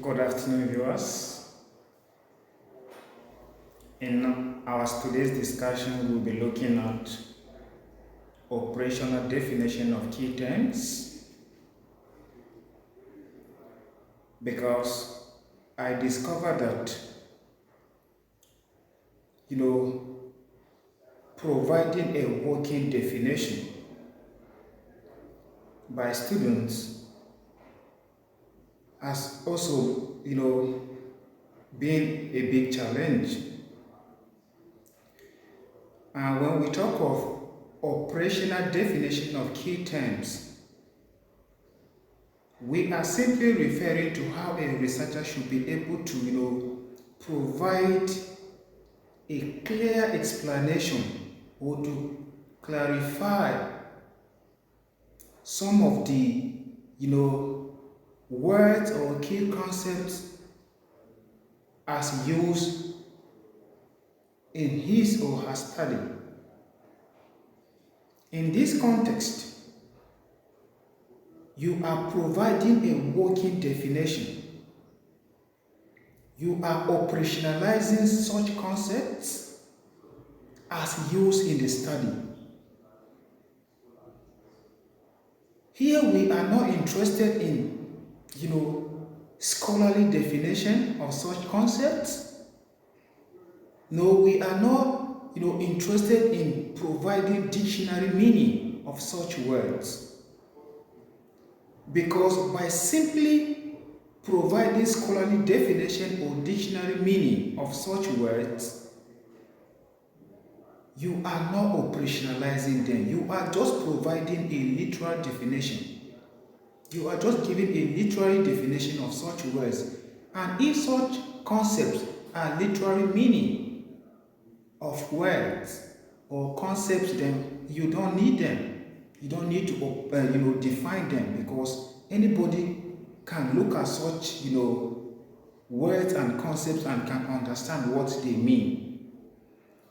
Good afternoon, viewers. In our today's discussion, we'll be looking at operational definition of key terms because I discovered that providing a working definition by students has also been a big challenge. And when we talk of operational definition of key terms, we are simply referring to how a researcher should be able to provide a clear explanation or to clarify some of the words or key concepts as used in his or her study. In this context, you are providing a working definition. You are operationalizing such concepts as used in the study. Here we are not interested in, scholarly definition of such concepts. No, we are not, interested in providing dictionary meaning of such words. Because by simply providing scholarly definition or dictionary meaning of such words, you are not operationalizing them. You are just providing a literal definition. You are just giving a literary definition of such words. And if such concepts are literary meaning of words or concepts, then you don't need them. You don't need to define them, because anybody can look at such words and concepts and can understand what they mean.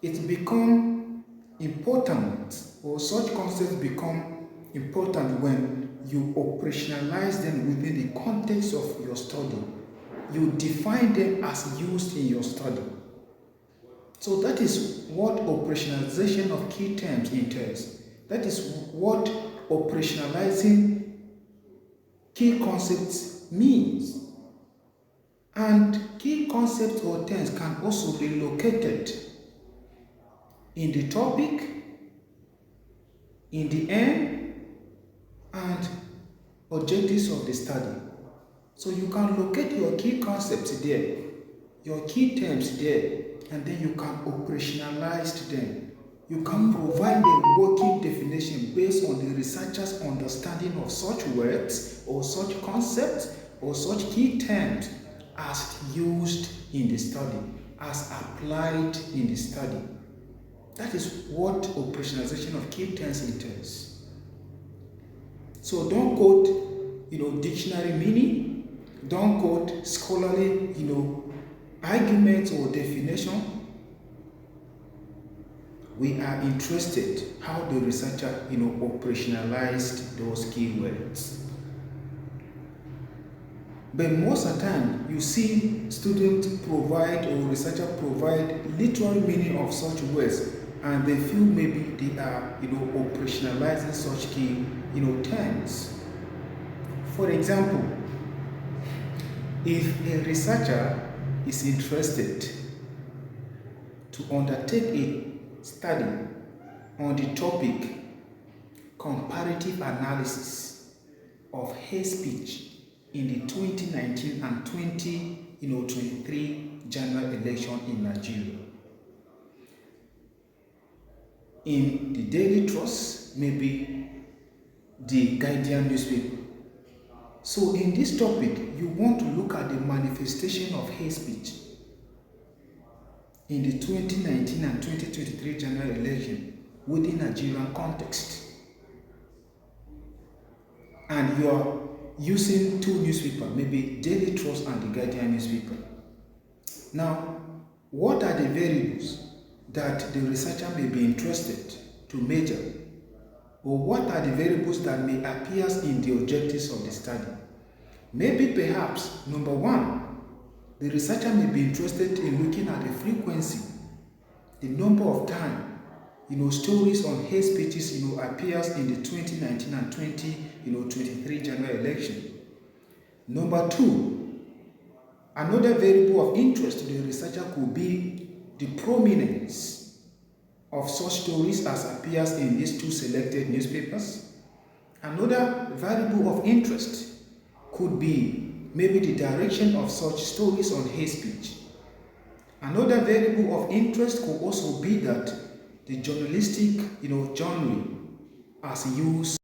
It becomes important, or such concepts become important when you operationalize them within the context of your study. You define them as used in your study. So that is what operationalization of key terms entails. That is what operationalizing key concepts means. And key concepts or terms can also be located in the topic, in the aim, and objectives of the study. So you can locate your key concepts there, your key terms there, and then you can operationalize them. You can provide a working definition based on the researcher's understanding of such words or such concepts or such key terms as used in the study, as applied in the study. That is what operationalization of key terms entails. So don't quote, dictionary meaning. Don't quote scholarly, arguments or definition. We are interested how the researcher, operationalized those keywords. But most of the time, you see students provide or researcher provide literal meaning of such words, and they feel maybe they are, operationalizing such key, terms. For example, if a researcher is interested to undertake a study on the topic comparative analysis of hate speech in the 2019 and 2023 general election in Nigeria, in the Daily Trust, maybe the Guardian newspaper. So in this topic, you want to look at the manifestation of hate speech in the 2019 and 2023 general election within Nigerian context. And you are using two newspapers, maybe Daily Trust and the Guardian newspaper. Now, what are the variables that the researcher may be interested to measure? Or what are the variables that may appear in the objectives of the study? Maybe perhaps, number one, the researcher may be interested in looking at the frequency, the number of time, stories on hate speeches, appears in the 2019 and 2023 general election. Number two, another variable of interest to the researcher could be the prominence of such stories as appears in these two selected newspapers. Another variable of interest could be maybe the direction of such stories on hate speech. Another variable of interest could also be that the journalistic genre as used